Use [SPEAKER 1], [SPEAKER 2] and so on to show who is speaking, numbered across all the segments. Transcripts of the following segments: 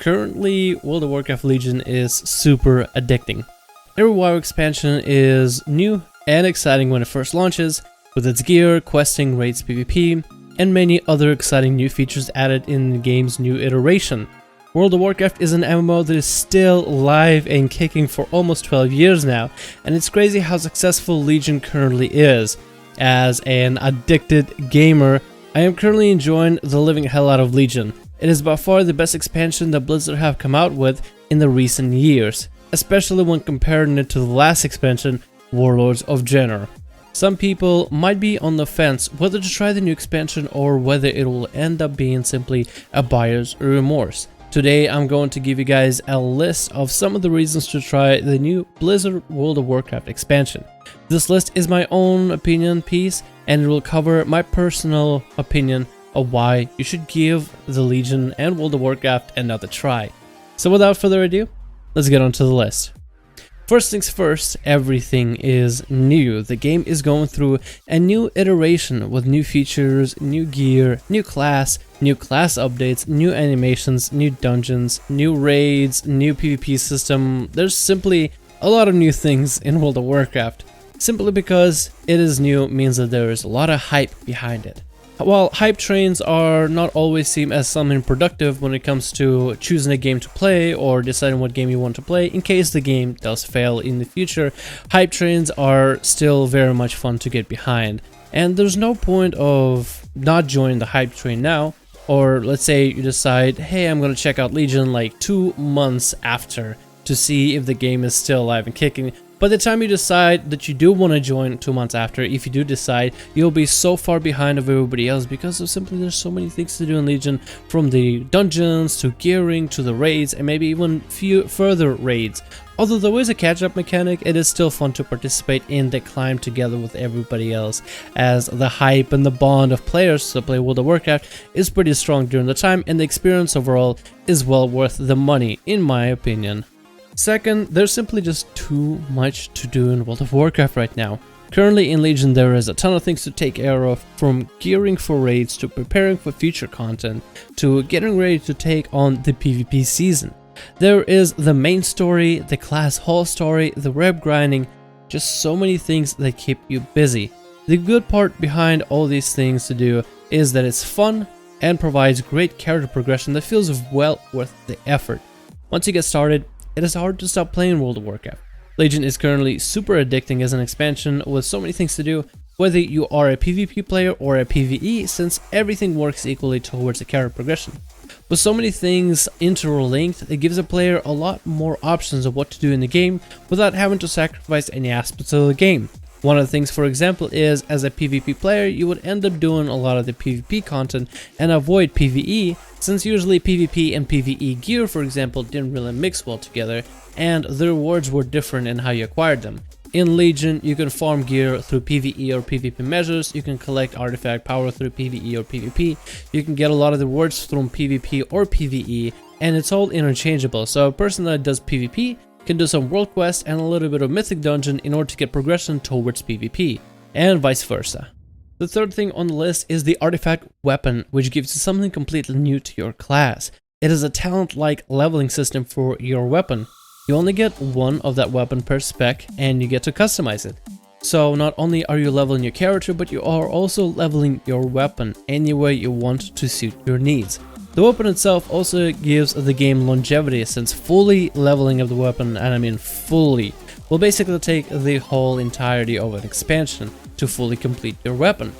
[SPEAKER 1] Currently, World of Warcraft Legion is super addicting. Every WoW expansion is new and exciting when it first launches, with its gear, questing, raids, PvP, and many other exciting new features added in the game's new iteration. World of Warcraft is an MMO that is still live and kicking for almost 12 years now, and it's crazy how successful Legion currently is. As an addicted gamer, I am currently enjoying the living hell out of Legion. It is by far the best expansion that Blizzard have come out with in the recent years, especially when comparing it to the last expansion, Warlords of Draenor. Some people might be on the fence whether to try the new expansion or whether it will end up being simply a buyer's remorse. Today I'm going to give you guys a list of some of the reasons to try the new Blizzard World of Warcraft expansion. This list is my own opinion piece, and it will cover my personal opinion of why you should give the Legion and World of Warcraft another try. So without further ado, let's get on to the list. First things first, everything is new. The game is going through a new iteration with new features, new gear, new class updates, new animations, new dungeons, new raids, new PvP system. There's simply a lot of new things in World of Warcraft. Simply because it is new means that there is a lot of hype behind it. While hype trains are not always seen as something productive when it comes to choosing a game to play or deciding what game you want to play in case the game does fail in the future, hype trains are still very much fun to get behind. And there's no point of not joining the hype train now, or let's say you decide, hey, I'm gonna check out Legion like 2 months after to see if the game is still alive and kicking. By the time you decide that you do want to join 2 months after, if you do decide, you'll be so far behind of everybody else because of simply there's so many things to do in Legion, from the dungeons to gearing to the raids and maybe even few further raids. Although there is a catch-up mechanic, it is still fun to participate in the climb together with everybody else, as the hype and the bond of players that play World of Warcraft is pretty strong during the time, and the experience overall is well worth the money, in my opinion. Second, there's simply just too much to do in World of Warcraft right now. Currently in Legion there is a ton of things to take care of, from gearing for raids to preparing for future content to getting ready to take on the PvP season. There is the main story, the class hall story, the rep grinding, just so many things that keep you busy. The good part behind all these things to do is that it's fun and provides great character progression that feels well worth the effort. Once you get started, it is hard to stop playing World of Warcraft. Legion is currently super addicting as an expansion with so many things to do, whether you are a PvP player or a PvE, since everything works equally towards the character progression. With so many things interlinked, it gives a player a lot more options of what to do in the game without having to sacrifice any aspects of the game. One of the things, for example, is as a PvP player, you would end up doing a lot of the PvP content and avoid PvE, since usually PvP and PvE gear, for example, didn't really mix well together, and the rewards were different in how you acquired them. In Legion, you can farm gear through PvE or PvP measures, you can collect artifact power through PvE or PvP, you can get a lot of the rewards from PvP or PvE, and it's all interchangeable, so a person that does PvP can do some world quest and a little bit of mythic dungeon in order to get progression towards PvP, and vice versa. The third thing on the list is the artifact weapon, which gives you something completely new to your class. It is a talent-like leveling system for your weapon. You only get one of that weapon per spec, and you get to customize it. So not only are you leveling your character, but you are also leveling your weapon any way you want to suit your needs. The weapon itself also gives the game longevity, since fully leveling of the weapon, and I mean fully, will basically take the whole entirety of an expansion to fully complete your weapon.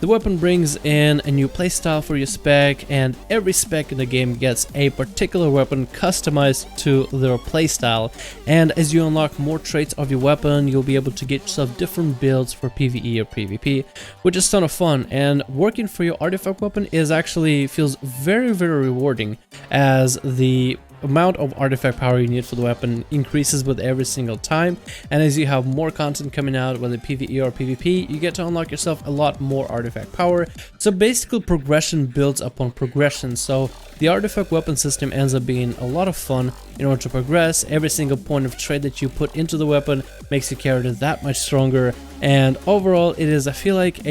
[SPEAKER 1] The weapon brings in a new playstyle for your spec, and every spec in the game gets a particular weapon customized to their playstyle, and as you unlock more traits of your weapon, you'll be able to get yourself different builds for PvE or PvP, which is a ton of fun. And working for your artifact weapon feels very rewarding, as the amount of artifact power you need for the weapon increases with every single time, and as you have more content coming out, whether PvE or PvP, you get to unlock yourself a lot more artifact power. So basically progression builds upon progression, so the artifact weapon system ends up being a lot of fun in order to progress. Every single point of trade that you put into the weapon makes your character that much stronger, and overall it is, I feel like,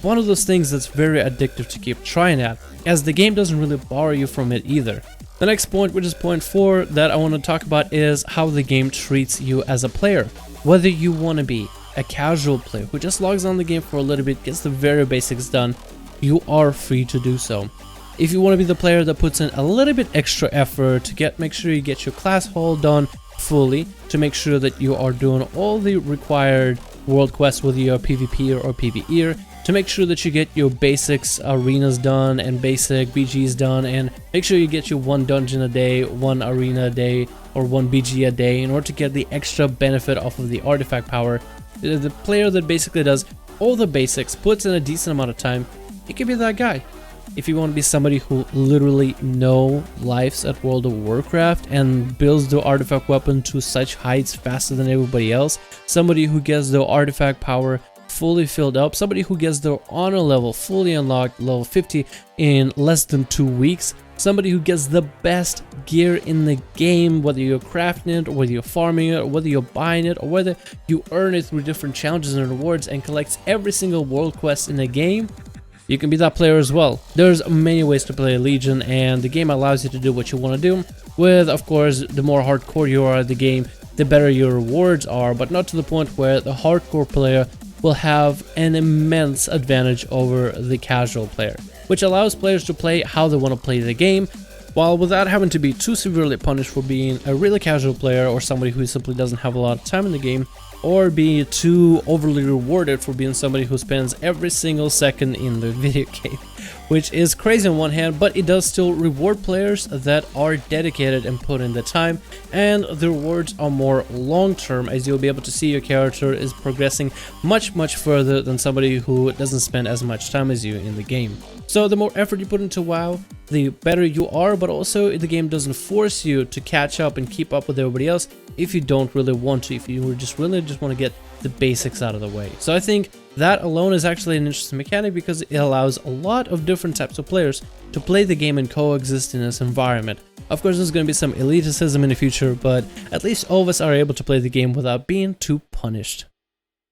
[SPEAKER 1] one of those things that's very addictive to keep trying at, as the game doesn't really bar you from it either. The next point, which is point 4, that I want to talk about is how the game treats you as a player. Whether you want to be a casual player who just logs on the game for a little bit, gets the very basics done, you are free to do so. If you want to be the player that puts in a little bit extra effort to make sure you get your class haul done fully, to make sure that you are doing all the required world quests, whether you're a PvPer or PvEer, to make sure that you get your basics arenas done and basic BGs done, and make sure you get your 1 dungeon a day, 1 arena a day, or 1 BG a day in order to get the extra benefit off of the artifact power. The player that basically does all the basics, puts in a decent amount of time, you can be that guy. If you want to be somebody who literally lives at World of Warcraft and builds the artifact weapon to such heights faster than everybody else, somebody who gets the artifact power fully filled up, somebody who gets their honor level fully unlocked, level 50 in less than 2 weeks, somebody who gets the best gear in the game, whether you're crafting it, or whether you're farming it, or whether you're buying it, or whether you earn it through different challenges and rewards and collects every single world quest in the game, you can be that player as well. There's many ways to play Legion, and the game allows you to do what you want to do, with, of course, the more hardcore you are at the game, the better your rewards are, but not to the point where the hardcore player will have an immense advantage over the casual player, which allows players to play how they want to play the game, while without having to be too severely punished for being a really casual player or somebody who simply doesn't have a lot of time in the game, or be too overly rewarded for being somebody who spends every single second in the video game, which is crazy on one hand, but it does still reward players that are dedicated and put in the time, and the rewards are more long-term, as you'll be able to see your character is progressing much further than somebody who doesn't spend as much time as you in the game. So the more effort you put into WoW, the better you are, but also the game doesn't force you to catch up and keep up with everybody else if you don't really want to, if you just really want to get the basics out of the way. So I think that alone is actually an interesting mechanic, because it allows a lot of different types of players to play the game and coexist in this environment. Of course, there's going to be some elitism in the future, but at least all of us are able to play the game without being too punished.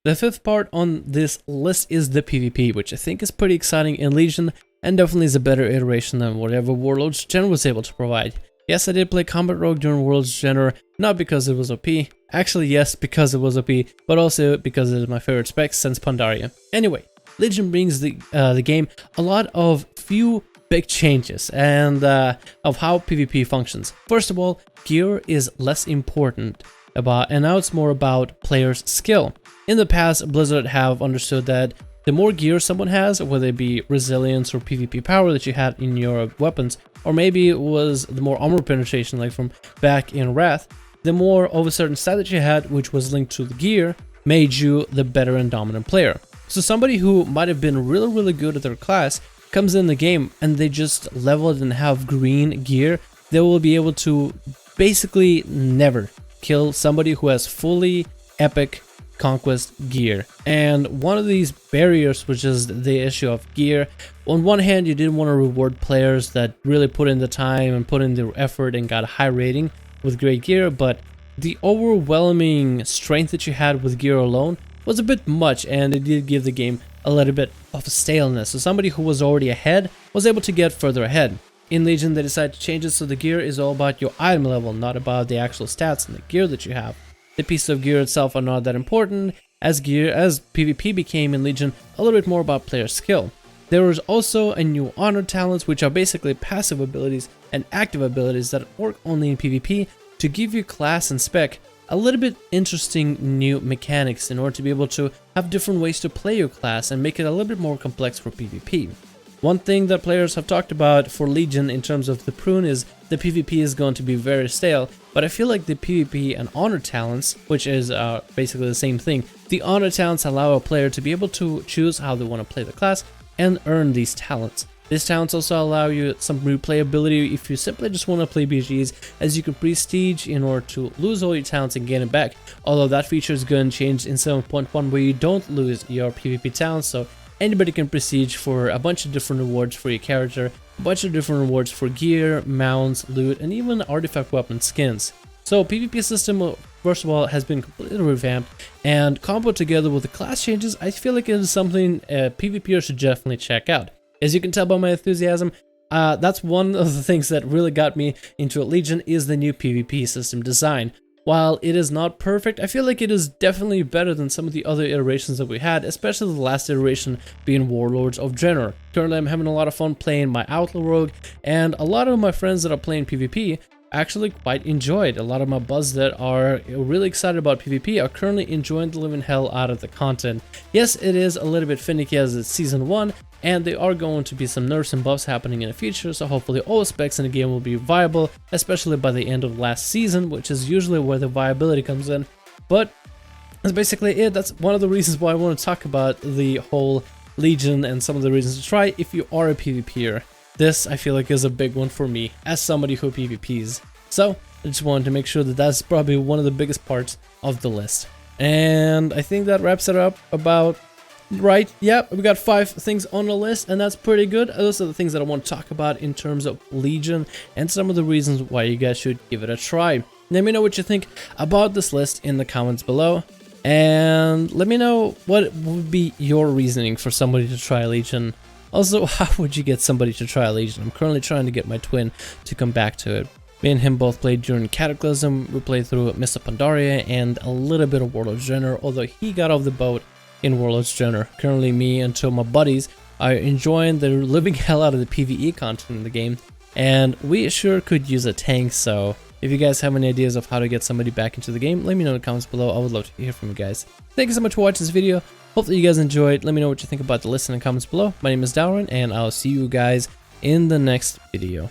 [SPEAKER 1] The 5th part on this list is the PvP, which I think is pretty exciting in Legion, and definitely is a better iteration than whatever Warlords Gen was able to provide. Yes, I did play Combat Rogue during Warlords Gen, not because it was OP. Actually, yes, because it was OP, but also because it is my favorite spec since Pandaria. Anyway, Legion brings the game a lot of few big changes and of how PvP functions. First of all, gear is less important, and now it's more about players' skill. In the past, Blizzard have understood that the more gear someone has, whether it be resilience or PvP power that you had in your weapons, or maybe it was the more armor penetration like from back in Wrath, the more of a certain stat that you had, which was linked to the gear, made you the better and dominant player. So somebody who might have been really good at their class comes in the game and they just leveled and have green gear, they will be able to basically never kill somebody who has fully epic conquest gear. And one of these barriers, which is the issue of gear, on one hand you didn't want to reward players that really put in the time and put in the effort and got a high rating with great gear, but the overwhelming strength that you had with gear alone was a bit much, and it did give the game a little bit of a staleness. So somebody who was already ahead was able to get further ahead. In Legion, they decided to change it so the gear is all about your item level, not about the actual stats and the gear that you have. The pieces of gear itself are not that important, as PvP became in Legion a little bit more about player skill. There was also a new honor talents, which are basically passive abilities and active abilities that work only in PvP to give your class and spec a little bit interesting new mechanics in order to be able to have different ways to play your class and make it a little bit more complex for PvP. One thing that players have talked about for Legion in terms of the prune is the PvP is going to be very stale, but I feel like the PvP and honor talents, which is basically the same thing, the honor talents allow a player to be able to choose how they want to play the class and earn these talents. These talents also allow you some replayability if you simply just want to play BGs, as you can prestige in order to lose all your talents and gain it back, although that feature is going to change in 7.1 where you don't lose your PvP talents, so anybody can prestige for a bunch of different rewards for your character, a bunch of different rewards for gear, mounts, loot, and even artifact weapon skins. So PvP system, first of all, has been completely revamped, and combo together with the class changes, I feel like it is something PvPers should definitely check out. As you can tell by my enthusiasm, That's one of the things that really got me into Legion is the new PvP system design. While it is not perfect, I feel like it is definitely better than some of the other iterations that we had, especially the last iteration being Warlords of Draenor. Currently I'm having a lot of fun playing my Outlaw rogue, and a lot of my friends that are playing PvP actually quite enjoyed. A lot of my buds that are really excited about PvP are currently enjoying the living hell out of the content. Yes, it is a little bit finicky as it's season 1, and there are going to be some nerfs and buffs happening in the future, so hopefully all specs in the game will be viable, especially by the end of last season, which is usually where the viability comes in. But that's basically it. That's one of the reasons why I want to talk about the whole Legion and some of the reasons to try if you are a PvPer. This, I feel like, is a big one for me, as somebody who PvPs. So, I just wanted to make sure that that's probably one of the biggest parts of the list. And I think that wraps it up about right. Yeah, we got 5 things on the list, and that's pretty good. Those are the things that I want to talk about in terms of Legion, and some of the reasons why you guys should give it a try. Let me know what you think about this list in the comments below. And let me know what would be your reasoning for somebody to try Legion. Also, how would you get somebody to try Legion? I'm currently trying to get my twin to come back to it. Me and him both played during Cataclysm. We played through Mist of Pandaria and a little bit of Warlords of Draenor, although he got off the boat in Warlords of Draenor. Currently, me and 2 of my buddies are enjoying the living hell out of the PvE content in the game, and we sure could use a tank. So if you guys have any ideas of how to get somebody back into the game, let me know in the comments below. I would love to hear from you guys. Thank you so much for watching this video. Hopefully you guys enjoyed. Let me know what you think about the list in the comments below. My name is Dowrin, and I'll see you guys in the next video.